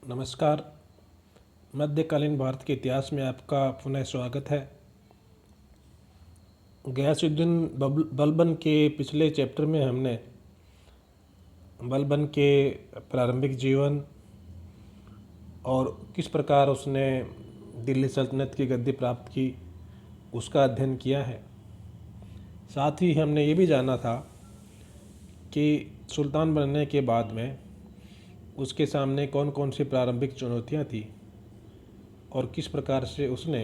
नमस्कार। मध्यकालीन भारत के इतिहास में आपका पुनः स्वागत है। गयासुद्दीन बलबन के पिछले चैप्टर में हमने बलबन के प्रारंभिक जीवन और किस प्रकार उसने दिल्ली सल्तनत की गद्दी प्राप्त की उसका अध्ययन किया है। साथ ही हमने ये भी जाना था कि सुल्तान बनने के बाद में उसके सामने कौन कौन सी प्रारंभिक चुनौतियाँ थी और किस प्रकार से उसने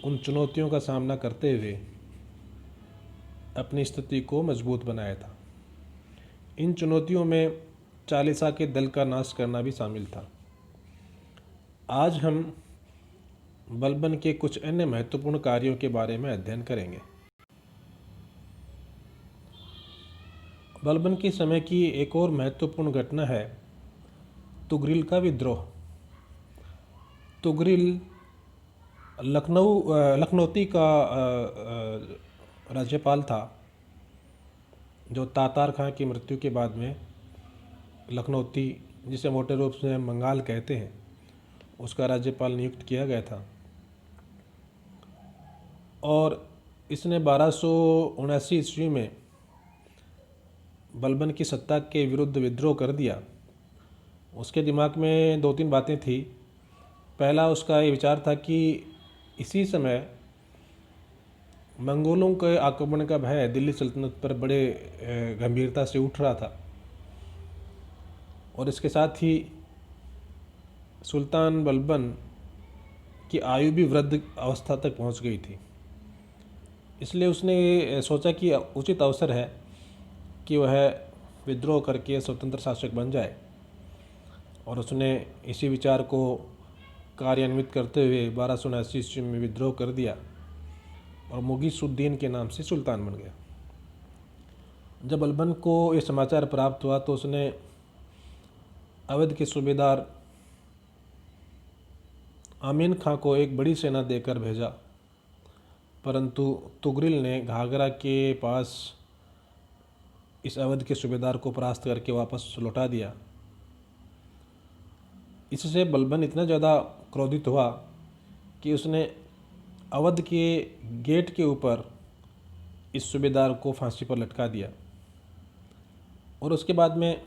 उन चुनौतियों का सामना करते हुए अपनी स्थिति को मजबूत बनाया था। इन चुनौतियों में चालीसा के दल का नाश करना भी शामिल था। आज हम बलबन के कुछ अन्य महत्वपूर्ण कार्यों के बारे में अध्ययन करेंगे। बलबन के समय की एक और महत्वपूर्ण घटना है तुगरिल का विद्रोह। तुगरिल लखनौती का राज्यपाल था जो तातार खां की मृत्यु के बाद में लखनौती, जिसे मोटे रूप से हम बंगाल कहते हैं, उसका राज्यपाल नियुक्त किया गया था। और इसने 1279 ईस्वी में बलबन की सत्ता के विरुद्ध विद्रोह कर दिया। उसके दिमाग में दो तीन बातें थी। पहला उसका ये विचार था कि इसी समय मंगोलों के आक्रमण का भय दिल्ली सल्तनत पर बड़े गंभीरता से उठ रहा था और इसके साथ ही सुल्तान बलबन की आयु भी वृद्ध अवस्था तक पहुंच गई थी। इसलिए उसने सोचा कि उचित अवसर है कि वह विद्रोह करके स्वतंत्र शासक बन जाए और उसने इसी विचार को कार्यान्वित करते हुए 1279 ईस्वी में विद्रोह कर दिया और मुगीसुद्दीन के नाम से सुल्तान बन गया। जब बलबन को ये समाचार प्राप्त हुआ तो उसने अवध के सूबेदार आमीन खां को एक बड़ी सेना देकर भेजा, परंतु तुगरिल ने घाघरा के पास इस अवध के सूबेदार को परास्त करके वापस लौटा दिया। इससे बलबन इतना ज़्यादा क्रोधित हुआ कि उसने अवध के गेट के ऊपर इस सूबेदार को फांसी पर लटका दिया और उसके बाद में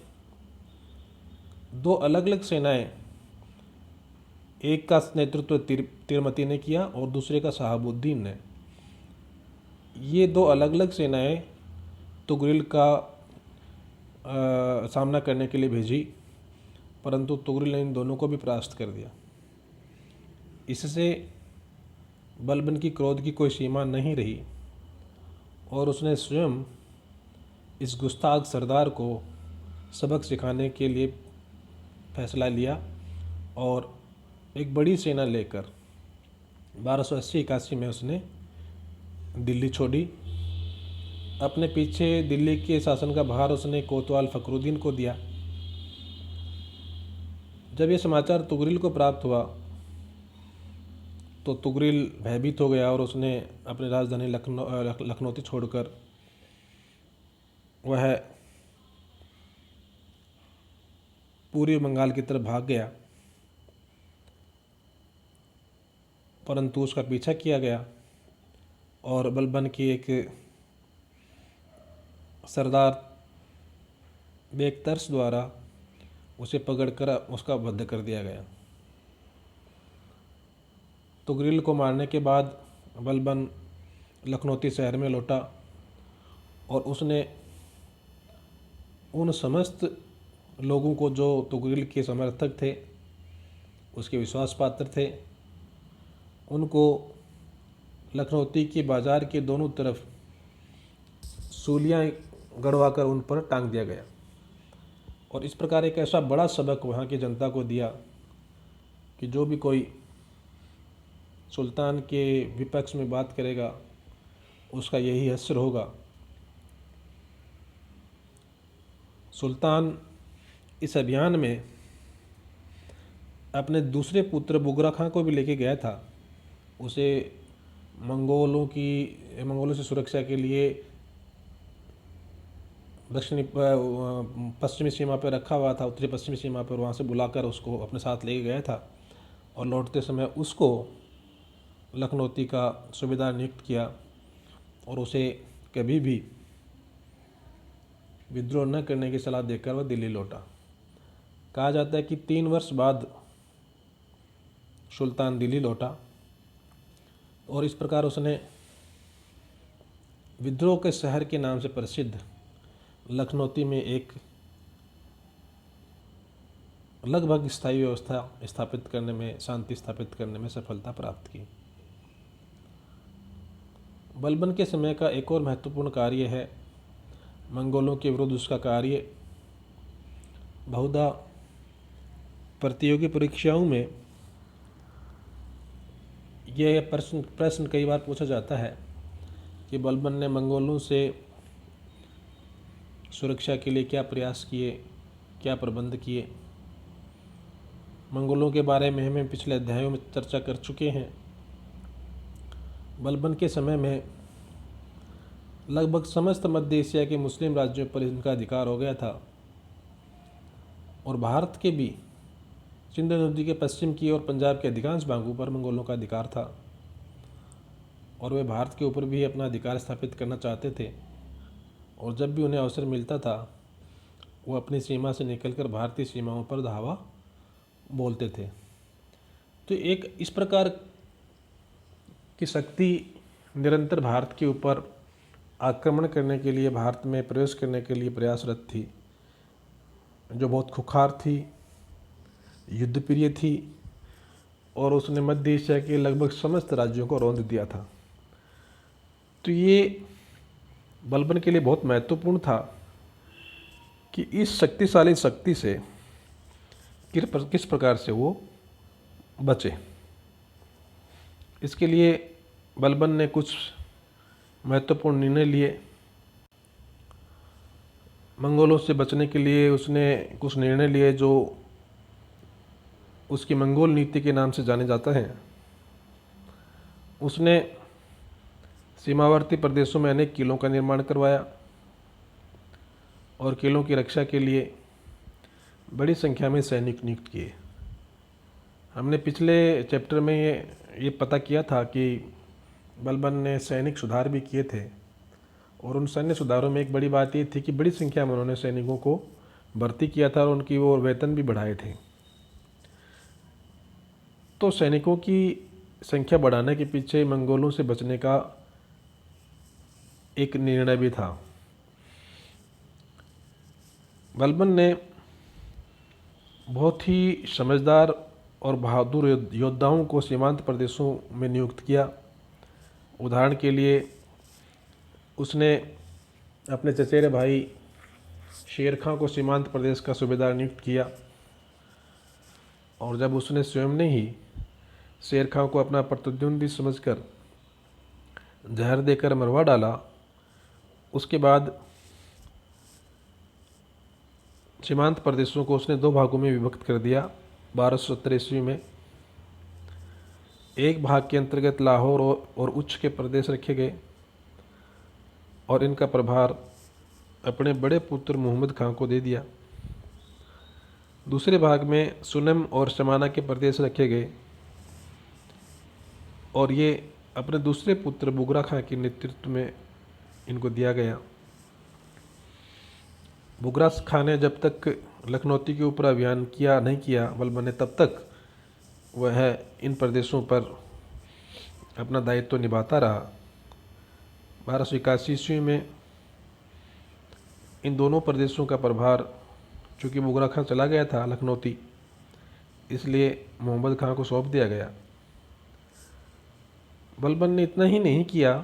दो अलग अलग सेनाएं, एक का नेतृत्व तिरमती ने किया और दूसरे का शहाबुद्दीन ने। ये दो अलग अलग सेनाएं तुगरिल का सामना करने के लिए भेजी, परंतु तुगरिल ने इन दोनों को भी परास्त कर दिया। इससे बलबन की क्रोध की कोई सीमा नहीं रही और उसने स्वयं इस गुस्ताख सरदार को सबक सिखाने के लिए फैसला लिया और एक बड़ी सेना लेकर 1280-81 में उसने दिल्ली छोड़ी। अपने पीछे दिल्ली के शासन का भार उसने कोतवाल फखरुद्दीन को दिया। जब ये समाचार तुगरिल को प्राप्त हुआ तो तुगरिल भयभीत हो गया और उसने अपनी राजधानी लखनौती छोड़कर वह पूर्वी बंगाल की तरफ भाग गया, परंतु उसका पीछा किया गया और बलबन की एक सरदार बेकतर्स द्वारा उसे पकड़कर उसका वध कर दिया गया। तुगरिल को मारने के बाद बलबन लखनौती शहर में लौटा और उसने उन समस्त लोगों को जो तुगरिल के समर्थक थे, उसके विश्वास पात्र थे, उनको लखनौती के बाज़ार के दोनों तरफ सूलियाँ गड़वाकर उन पर टांग दिया गया और इस प्रकार एक ऐसा बड़ा सबक वहाँ की जनता को दिया कि जो भी कोई सुल्तान के विपक्ष में बात करेगा उसका यही असर होगा। सुल्तान इस अभियान में अपने दूसरे पुत्र बुगरा खां को भी लेके गया था। उसे मंगोलों से सुरक्षा के लिए पश्चिमी सीमा पर रखा हुआ था, उत्तरी पश्चिमी सीमा पर, वहाँ से बुलाकर उसको अपने साथ ले गया था और लौटते समय उसको लखनौती का सूबेदार नियुक्त किया और उसे कभी भी विद्रोह न करने की सलाह देकर वह दिल्ली लौटा। कहा जाता है कि 3 वर्ष बाद सुल्तान दिल्ली लौटा और इस प्रकार उसने विद्रोह के शहर के नाम से प्रसिद्ध लखनौती में एक लगभग स्थायी व्यवस्था स्थापित करने में, शांति स्थापित करने में सफलता प्राप्त की। बलबन के समय का एक और महत्वपूर्ण कार्य है मंगोलों के विरुद्ध उसका कार्य। बहुधा प्रतियोगी परीक्षाओं में यह प्रश्न कई बार पूछा जाता है कि बलबन ने मंगोलों से सुरक्षा के लिए क्या प्रयास किए, क्या प्रबंध किए। मंगोलों के बारे में हमें पिछले अध्यायों में चर्चा कर चुके हैं। बलबन के समय में लगभग समस्त मध्य एशिया के मुस्लिम राज्यों पर इनका अधिकार हो गया था और भारत के भी सिंधु नदी के पश्चिम की और पंजाब के अधिकांश भागों पर मंगोलों का अधिकार था और वे भारत के ऊपर भी अपना अधिकार स्थापित करना चाहते थे और जब भी उन्हें अवसर मिलता था वो अपनी सीमा से निकलकर भारतीय सीमाओं पर धावा बोलते थे। तो एक इस प्रकार की शक्ति निरंतर भारत के ऊपर आक्रमण करने के लिए, भारत में प्रवेश करने के लिए प्रयासरत थी, जो बहुत खुखार थी, युद्धप्रिय थी और उसने मध्य एशिया के लगभग समस्त राज्यों को रौंद दिया था। तो ये बलबन के लिए बहुत महत्वपूर्ण था कि इस शक्तिशाली शक्ति से किस प्रकार से वो बचे। इसके लिए बलबन ने कुछ महत्वपूर्ण निर्णय लिए। मंगोलों से बचने के लिए उसने कुछ निर्णय लिए जो उसकी मंगोल नीति के नाम से जाने जाता है। उसने सीमावर्ती प्रदेशों में अनेक किलों का निर्माण करवाया और किलों की रक्षा के लिए बड़ी संख्या में सैनिक नियुक्त किए। हमने पिछले चैप्टर में ये पता किया था कि बलबन ने सैनिक सुधार भी किए थे और उन सैन्य सुधारों में एक बड़ी बात ये थी कि बड़ी संख्या में उन्होंने सैनिकों को भर्ती किया था और उनकी वो वेतन भी बढ़ाए थे। तो सैनिकों की संख्या बढ़ाने के पीछे मंगोलों से बचने का एक निर्णय भी था। बलबन ने बहुत ही समझदार और बहादुर योद्धाओं को सीमांत प्रदेशों में नियुक्त किया। उदाहरण के लिए उसने अपने चचेरे भाई शेर खां को सीमांत प्रदेश का सूबेदार नियुक्त किया और जब उसने स्वयं ने ही शेर खां को अपना प्रतिद्वंदी समझकर जहर देकर मरवा डाला, उसके बाद सीमांत प्रदेशों को उसने 2 भागों में विभक्त कर दिया 1270 ईस्वी में। एक भाग के अंतर्गत लाहौर और उच्च के प्रदेश रखे गए और इनका प्रभार अपने बड़े पुत्र मुहम्मद खां को दे दिया। दूसरे भाग में सुनम और शमाना के प्रदेश रखे गए और ये अपने दूसरे पुत्र बुगरा खां के नेतृत्व में इनको दिया गया। बुगरा खां ने जब तक लखनौती के ऊपर अभियान नहीं किया बलबन ने, तब तक वह इन प्रदेशों पर अपना दायित्व निभाता रहा। 1281 ईस्वी में इन दोनों प्रदेशों का प्रभार, चूँकि बुगरा खां चला गया था लखनौती, इसलिए मोहम्मद खां को सौंप दिया गया। बलबन ने इतना ही नहीं किया,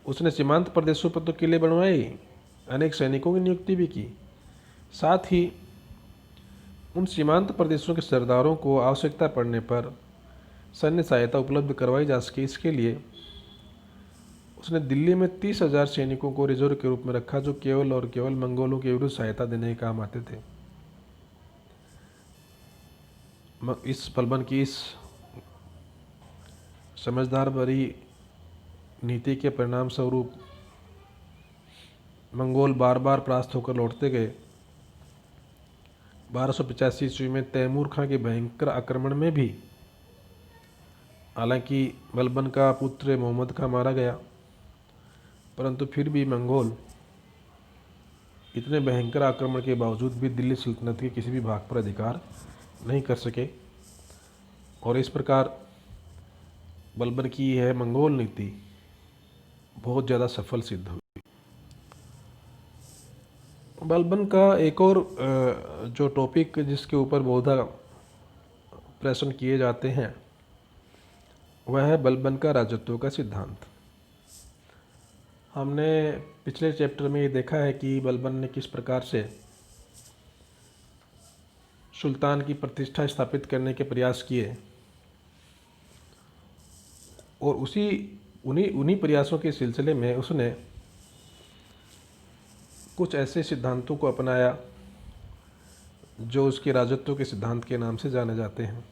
उसने सीमांत प्रदेशों पर तो किले बनवाए, अनेक सैनिकों की नियुक्ति भी की। साथ ही उन सीमांत प्रदेशों के सरदारों को आवश्यकता पड़ने पर सैन्य सहायता उपलब्ध करवाई जा सके, इसके लिए उसने दिल्ली में 30,000 सैनिकों को रिजर्व के रूप में रखा, जो केवल और केवल मंगोलों के विरुद्ध सहायता देने के काम आते थे। इस बलबन की इस समझदार भरी नीति के परिणाम स्वरूप मंगोल बार बार परास्त होकर लौटते गए। 1285 ईस्वी में तैमूर खां के भयंकर आक्रमण में भी हालांकि बलबन का पुत्र मोहम्मद खां मारा गया, परंतु फिर भी मंगोल इतने भयंकर आक्रमण के बावजूद भी दिल्ली सल्तनत के किसी भी भाग पर अधिकार नहीं कर सके और इस प्रकार बलबन की यह मंगोल नीति बहुत ज़्यादा सफल सिद्ध हुई। बलबन का एक और जो टॉपिक जिसके ऊपर बहुधा प्रश्न किए जाते हैं वह है बलबन का राजत्व का सिद्धांत। हमने पिछले चैप्टर में ये देखा है कि बलबन ने किस प्रकार से सुल्तान की प्रतिष्ठा स्थापित करने के प्रयास किए और उन्हीं प्रयासों के सिलसिले में उसने कुछ ऐसे सिद्धांतों को अपनाया जो उसके राजत्व के सिद्धांत के नाम से जाने जाते हैं।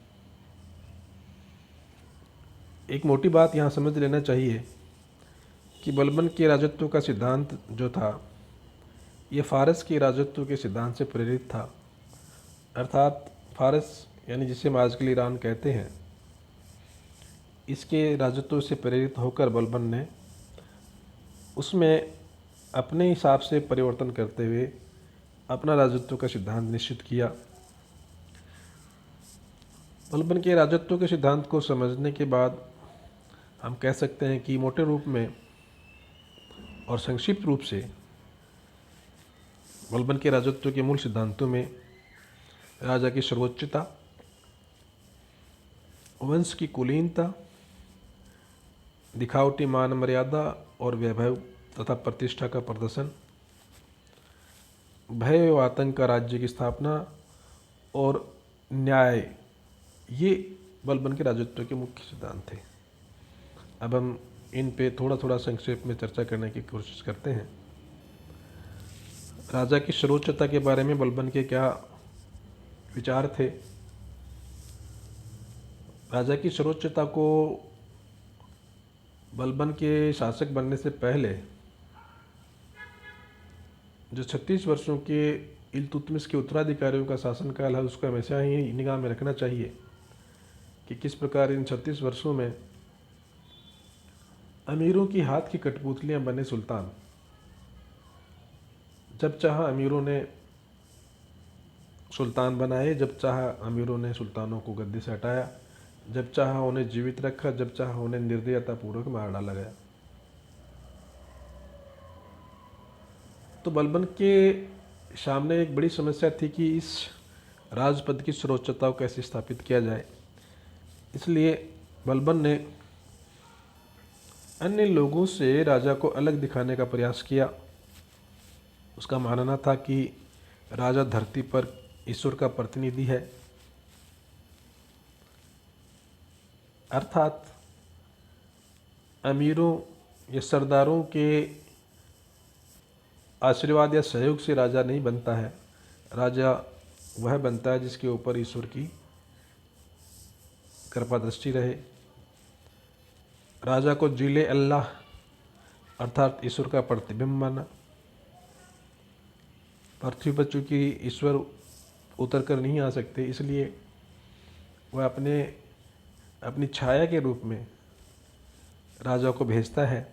एक मोटी बात यहाँ समझ लेना चाहिए कि बलबन के राजत्व का सिद्धांत जो था ये फ़ारस के राजत्व के सिद्धांत से प्रेरित था। अर्थात फ़ारस यानी जिसे हम आज के लिए ईरान कहते हैं, इसके राजत्व से प्रेरित होकर बलबन ने उसमें अपने हिसाब से परिवर्तन करते हुए अपना राजत्व का सिद्धांत निश्चित किया। बलबन के राजत्व के सिद्धांत को समझने के बाद हम कह सकते हैं कि मोटे रूप में और संक्षिप्त रूप से बलबन के राजत्व के मूल सिद्धांतों में राजा की सर्वोच्चता, वंश की कुलीनता, दिखावटी मान मर्यादा और वैभव तथा प्रतिष्ठा का प्रदर्शन, भय व आतंक का राज्य की स्थापना और न्याय, ये बलबन के राजत्व के मुख्य सिद्धांत थे। अब हम इन पे थोड़ा थोड़ा संक्षेप में चर्चा करने की कोशिश करते हैं। राजा की सर्वोच्चता के बारे में बलबन के क्या विचार थे? राजा की सर्वोच्चता को बलबन के शासक बनने से पहले जो 36 वर्षों के इल्तुतमिश के उत्तराधिकारियों का शासनकाल है उसको हमेशा ही निगाह में रखना चाहिए कि किस प्रकार इन 36 वर्षों में अमीरों की हाथ की कठपुतलियां बने सुल्तान। जब चाहा अमीरों ने सुल्तान बनाए, जब चाहा अमीरों ने सुल्तानों को गद्दी से हटाया, जब चाहा उन्हें जीवित रखा, जब चाहा उन्हें निर्दयतापूर्वक मार डाला गया। तो बलबन के सामने एक बड़ी समस्या थी कि इस राजपद की सर्वोच्चता को कैसे स्थापित किया जाए। इसलिए बलबन ने अन्य लोगों से राजा को अलग दिखाने का प्रयास किया। उसका मानना था कि राजा धरती पर ईश्वर का प्रतिनिधि है, अर्थात अमीरों या सरदारों के आशीर्वाद या सहयोग से राजा नहीं बनता है। राजा वह बनता है जिसके ऊपर ईश्वर की कृपा दृष्टि रहे। राजा को जिले अल्लाह अर्थात ईश्वर का प्रतिबिंब माना। पृथ्वी पर चूँकि ईश्वर उतर कर नहीं आ सकते, इसलिए वह अपनी छाया के रूप में राजा को भेजता है।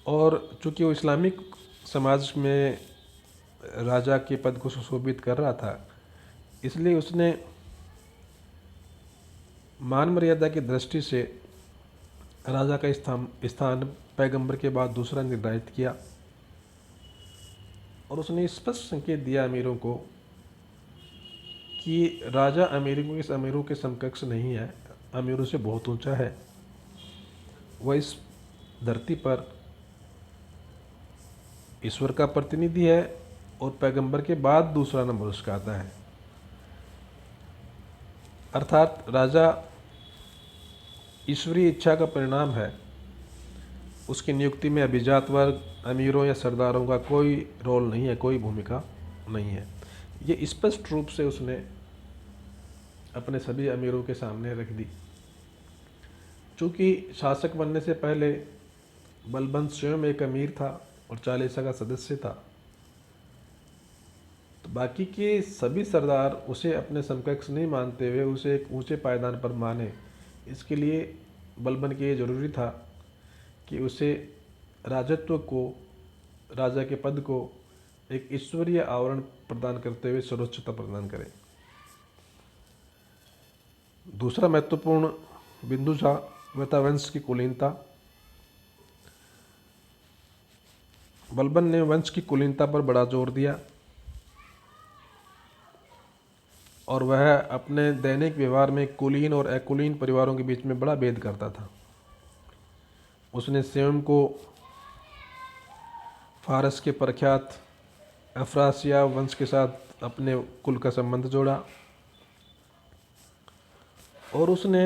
और चूँकि वो इस्लामिक समाज में राजा के पद को सुशोभित कर रहा था, इसलिए उसने मान मर्यादा की दृष्टि से राजा का स्थान पैगंबर के बाद दूसरा निर्धारित किया और उसने स्पष्ट संकेत दिया अमीरों को कि राजा अमीरों के समकक्ष नहीं है, अमीरों से बहुत ऊंचा है। वह इस धरती पर ईश्वर का प्रतिनिधि है और पैगंबर के बाद दूसरा नंबर उसका आता है। अर्थात राजा ईश्वरीय इच्छा का परिणाम है। उसकी नियुक्ति में अभिजात वर्ग, अमीरों या सरदारों का कोई रोल नहीं है, कोई भूमिका नहीं है। ये स्पष्ट रूप से उसने अपने सभी अमीरों के सामने रख दी। चूँकि शासक बनने से पहले बलबन स्वयं एक अमीर था और चालीसा का सदस्य था, तो बाकी के सभी सरदार उसे अपने समकक्ष नहीं मानते हुए उसे एक ऊंचे पायदान पर माने। इसके लिए बलबन के ये जरूरी था कि उसे राजत्व को, राजा के पद को एक ईश्वरीय आवरण प्रदान करते हुए सर्वोच्चता प्रदान करें। दूसरा महत्वपूर्ण बिंदु था वह था वंश की कुलीनता। बलबन ने वंश की कुलीनता पर बड़ा जोर दिया और वह अपने दैनिक व्यवहार में कुलीन और अकुलीन परिवारों के बीच में बड़ा भेद करता था। उसने स्वयं को फारस के प्रख्यात अफरासिया वंश के साथ अपने कुल का संबंध जोड़ा और उसने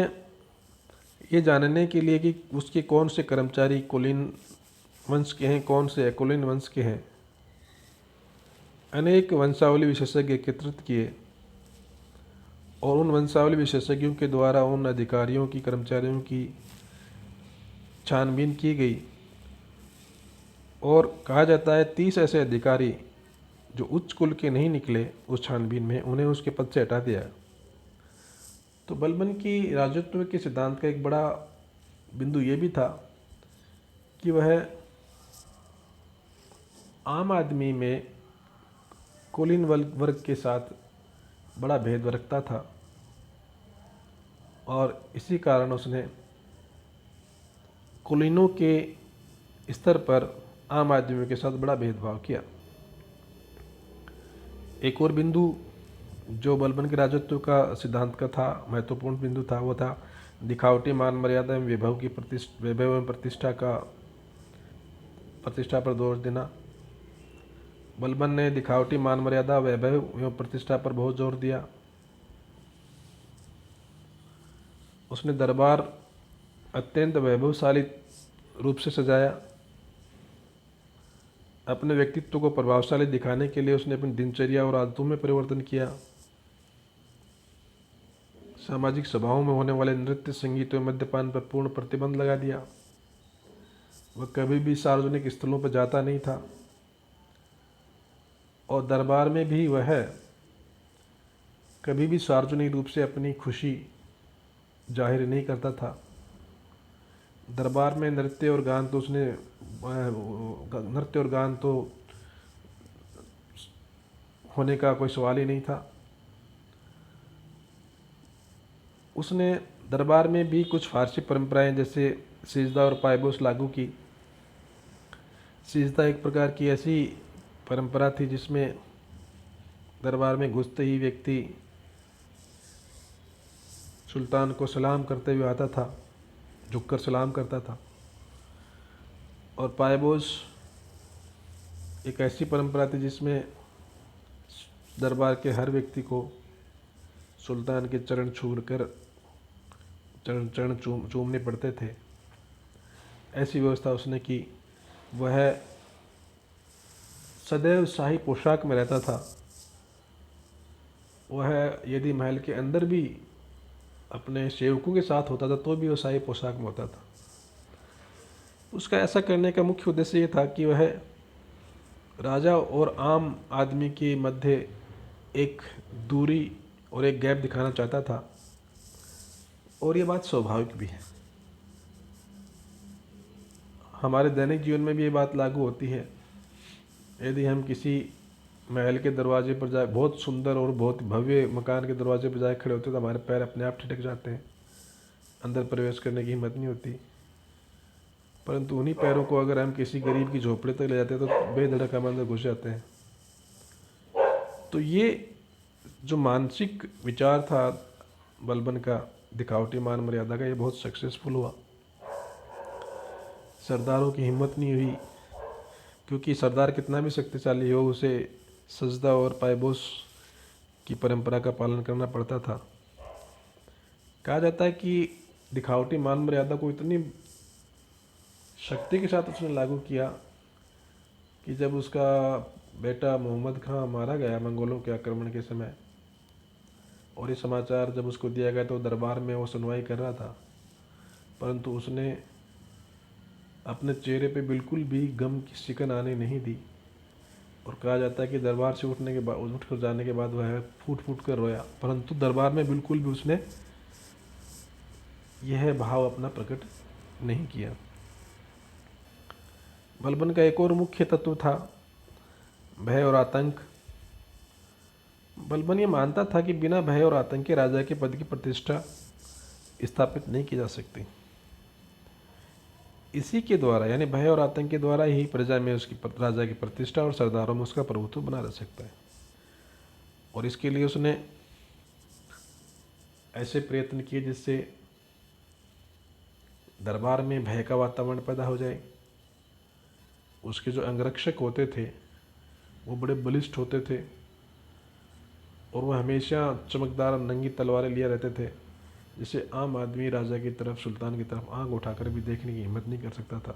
ये जानने के लिए कि उसके कौन से कर्मचारी कुलीन वंश के हैं, कौन से अकुलीन वंश के हैं, अनेक वंशावली विशेषज्ञ एकत्रित किए और उन वंशावली विशेषज्ञों के द्वारा उन अधिकारियों की, कर्मचारियों की छानबीन की गई और कहा जाता है 30 ऐसे अधिकारी जो उच्च कुल के नहीं निकले उस छानबीन में, उन्हें उसके पद से हटा दिया। तो बलबन की राजत्व के सिद्धांत का एक बड़ा बिंदु ये भी था कि वह आम आदमी में कुलीन वर्ग के साथ बड़ा भेद रखता था और इसी कारण उसने कुलीनों के स्तर पर आम आदमियों के साथ बड़ा भेदभाव किया। एक और बिंदु जो बलबन के राजत्व का सिद्धांत का था, महत्वपूर्ण बिंदु था, वो था दिखावटी मान मर्यादा एवं वैभव एवं प्रतिष्ठा पर जोर देना। बलबन ने दिखावटी मान मर्यादा, वैभव एवं प्रतिष्ठा पर बहुत जोर दिया। उसने दरबार अत्यंत वैभवशाली रूप से सजाया। अपने व्यक्तित्व को प्रभावशाली दिखाने के लिए उसने अपनी दिनचर्या और आदतों में परिवर्तन किया। सामाजिक सभाओं में होने वाले नृत्य, संगीत और मद्यपान पर पूर्ण प्रतिबंध लगा दिया। वह कभी भी सार्वजनिक स्थलों पर जाता नहीं था और दरबार में भी वह कभी भी सार्वजनिक रूप से अपनी खुशी जाहिर नहीं करता था। दरबार में नृत्य और गान तो होने का कोई सवाल ही नहीं था। उसने दरबार में भी कुछ फारसी परंपराएं जैसे सिजदा और पायबोस लागू की। सिजदा एक प्रकार की ऐसी परंपरा थी जिसमें दरबार में घुसते ही व्यक्ति सुल्तान को सलाम करते हुए आता था, झुककर सलाम करता था। और पायबोस एक ऐसी परंपरा थी जिसमें दरबार के हर व्यक्ति को सुल्तान के चरण चूमने पड़ते थे। ऐसी व्यवस्था उसने की। वह सदैव शाही पोशाक में रहता था। वह यदि महल के अंदर भी अपने सेवकों के साथ होता था तो भी वह शाही पोशाक में होता था। उसका ऐसा करने का मुख्य उद्देश्य ये था कि वह राजा और आम आदमी के मध्य एक दूरी और एक गैप दिखाना चाहता था और ये बात स्वाभाविक भी है। हमारे दैनिक जीवन में भी ये बात लागू होती है। यदि हम किसी महल के दरवाजे पर जाए, बहुत सुंदर और बहुत भव्य मकान के दरवाजे पर जाए खड़े होते तो हमारे पैर अपने आप ठिठक जाते हैं, अंदर प्रवेश करने की हिम्मत नहीं होती। परंतु उन्हीं पैरों को अगर हम किसी गरीब की झोपड़ी तक ले जाते हैं तो बेधड़क हम अंदर घुस जाते हैं। तो ये जो मानसिक विचार था बलबन का, दिखावटी मान मर्यादा का, ये बहुत सक्सेसफुल हुआ। सरदारों की हिम्मत नहीं हुई, क्योंकि सरदार कितना भी शक्तिशाली हो उसे सजदा और पायबोस की परंपरा का पालन करना पड़ता था। कहा जाता है कि दिखावटी मान मर्यादा को इतनी शक्ति के साथ उसने लागू किया कि जब उसका बेटा मोहम्मद खां मारा गया मंगोलों के आक्रमण के समय, और ये समाचार जब उसको दिया गया तो दरबार में वो सुनवाई कर रहा था, परंतु उसने अपने चेहरे पे बिल्कुल भी गम की शिकन आने नहीं दी। और कहा जाता है कि दरबार से उठने के बाद, उठ कर जाने के बाद वह फूट फूट कर रोया, परंतु दरबार में बिल्कुल भी उसने यह भाव अपना प्रकट नहीं किया। बलबन का एक और मुख्य तत्व था भय और आतंक। बलबन ये मानता था कि बिना भय और आतंक के राजा के पद की प्रतिष्ठा स्थापित नहीं की जा सकती। इसी के द्वारा, यानी भय और आतंक के द्वारा ही प्रजा में उसकी राजा की प्रतिष्ठा और सरदारों में उसका प्रभुत्व बना रह सकता है। और इसके लिए उसने ऐसे प्रयत्न किए जिससे दरबार में भय का वातावरण पैदा हो जाए। उसके जो अंगरक्षक होते थे वो बड़े बलिष्ठ होते थे और वह हमेशा चमकदार नंगी तलवारें लिए रहते थे, जिससे आम आदमी राजा की तरफ, सुल्तान की तरफ आंख उठाकर भी देखने की हिम्मत नहीं कर सकता था।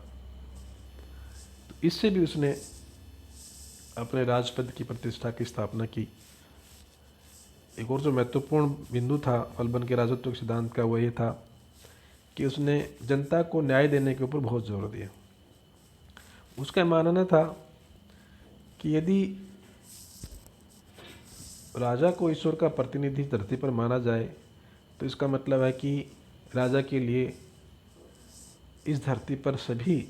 तो इससे भी उसने अपने राजपद की प्रतिष्ठा की स्थापना की। एक और जो महत्वपूर्ण बिंदु था बलबन के राजत्व के सिद्धांत का, वो ये था कि उसने जनता को न्याय देने के ऊपर बहुत जोर दिया। उसका मानना था कि यदि राजा को ईश्वर का प्रतिनिधि धरती पर माना जाए तो इसका मतलब है कि राजा के लिए इस धरती पर सभी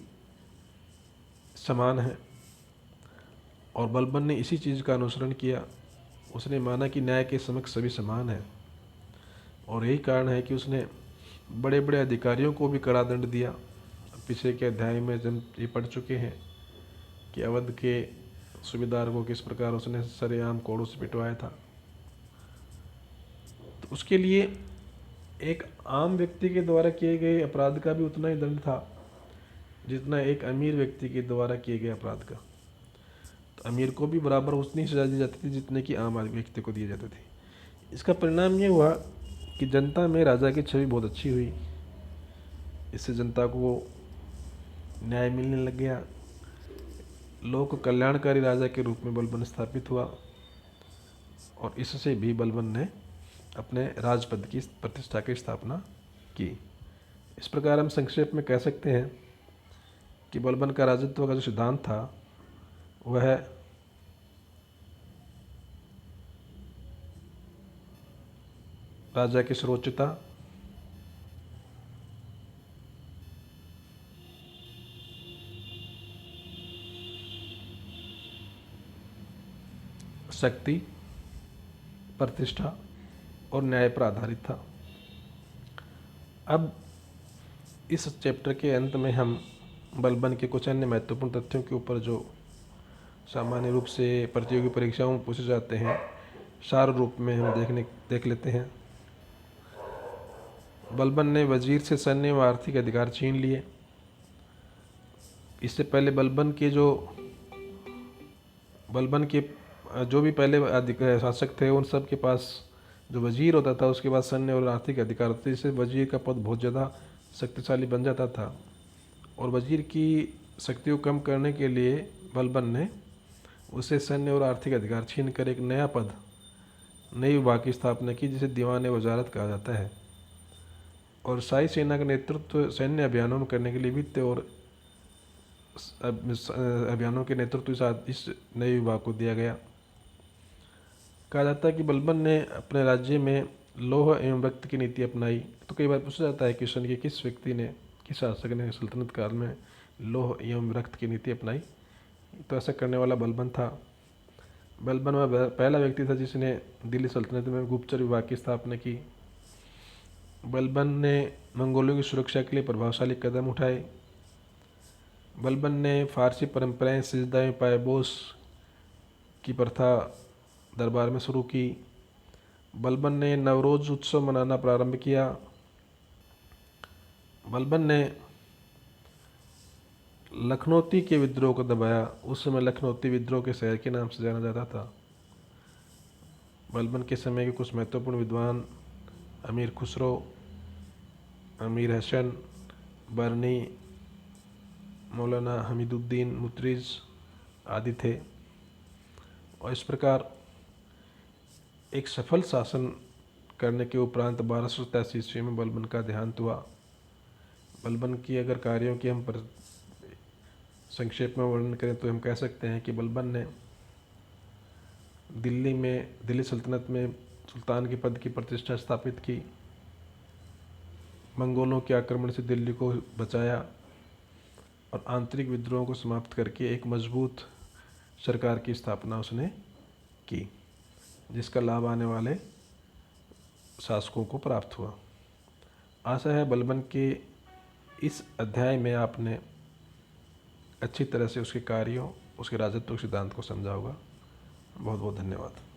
समान हैं। और बलबन ने इसी चीज़ का अनुसरण किया। उसने माना कि न्याय के समक्ष सभी समान हैं, और यही कारण है कि उसने बड़े बड़े अधिकारियों को भी कड़ा दंड दिया। पीछे के अध्याय में जब ये पढ़ चुके हैं कि अवध के सूबेदार को किस प्रकार उसने सरेआम कोड़ों से पिटवाया था। तो उसके लिए एक आम व्यक्ति के द्वारा किए गए अपराध का भी उतना ही दंड था जितना एक अमीर व्यक्ति के द्वारा किए गए अपराध का। तो अमीर को भी बराबर उतनी सजा दी जाती थी जितने की आम आदमी व्यक्ति को दिए जाते थे। इसका परिणाम ये हुआ कि जनता में राजा की छवि बहुत अच्छी हुई। इससे जनता को न्याय मिलने लग गया। लोक कल्याणकारी राजा के रूप में बलबन स्थापित हुआ और इससे भी बलबन ने अपने राजपद की प्रतिष्ठा की स्थापना की। इस प्रकार हम संक्षेप में कह सकते हैं कि बलबन का राजत्व का जो सिद्धांत था वह राजा की सर्वोच्चता, शक्ति, प्रतिष्ठा और न्याय पर आधारित था। अब इस चैप्टर के अंत में हम बलबन के कुछ अन्य महत्वपूर्ण तथ्यों के ऊपर जो सामान्य रूप से प्रतियोगी परीक्षाओं में पूछे जाते हैं, सार रूप में हम देख लेते हैं। बलबन ने वजीर से सैन्य व आर्थिक अधिकार छीन लिए। इससे पहले बलबन के जो भी पहले शासक थे उन सब के पास जो वजीर होता था उसके पास सैन्य और आर्थिक अधिकार होते थे। इससे वजीर का पद बहुत ज़्यादा शक्तिशाली बन जाता था। और वजीर की शक्ति को कम करने के लिए बलबन ने उसे सैन्य और आर्थिक अधिकार छीन कर एक नया पद, नई विभाग की स्थापना की जिसे दीवान वजारत कहा जाता है। और शाही सेना का नेतृत्व सैन्य अभियानों में करने के लिए वित्त और अभियानों के नेतृत्व के साथ इस नए विभाग को दिया गया। कहा जाता है कि बलबन ने अपने राज्य में लौह एवं रक्त की नीति अपनाई। तो कई बार पूछा जाता है क्वेश्चन कि किस व्यक्ति ने, किस शासक ने सल्तनत काल में लौह एवं रक्त की नीति अपनाई। तो ऐसा करने वाला बलबन था। बलबन वह पहला व्यक्ति था जिसने दिल्ली सल्तनत में गुप्तचर विभाग की स्थापना की। बलबन ने मंगोलों की सुरक्षा के लिए प्रभावशाली कदम उठाए। बलबन ने फारसी परंपराएं, सिजदा में पायबोस की प्रथा दरबार में शुरू की। बलबन ने नवरोज उत्सव मनाना प्रारंभ किया। बलबन ने लखनौती के विद्रोह को दबाया। उस समय लखनौती विद्रोह के शहर के नाम से जाना जाता था। बलबन के समय के कुछ महत्वपूर्ण विद्वान अमीर खुसरो, अमीर हसन, बरनी, मौलाना हमीदुद्दीन मुतरिज आदि थे। और इस प्रकार एक सफल शासन करने के उपरांत 1283 ईस्वी में बलबन का देहांत हुआ। बलबन की अगर कार्यों की हम संक्षेप में वर्णन करें तो हम कह सकते हैं कि बलबन ने दिल्ली सल्तनत में सुल्तान के पद की प्रतिष्ठा स्थापित की, मंगोलों के आक्रमण से दिल्ली को बचाया और आंतरिक विद्रोह को समाप्त करके एक मजबूत सरकार की स्थापना उसने की, जिसका लाभ आने वाले शासकों को प्राप्त हुआ। आशा है बलबन के इस अध्याय में आपने अच्छी तरह से उसके कार्यों, उसके राजत्व सिद्धांत को समझा होगा। बहुत बहुत धन्यवाद।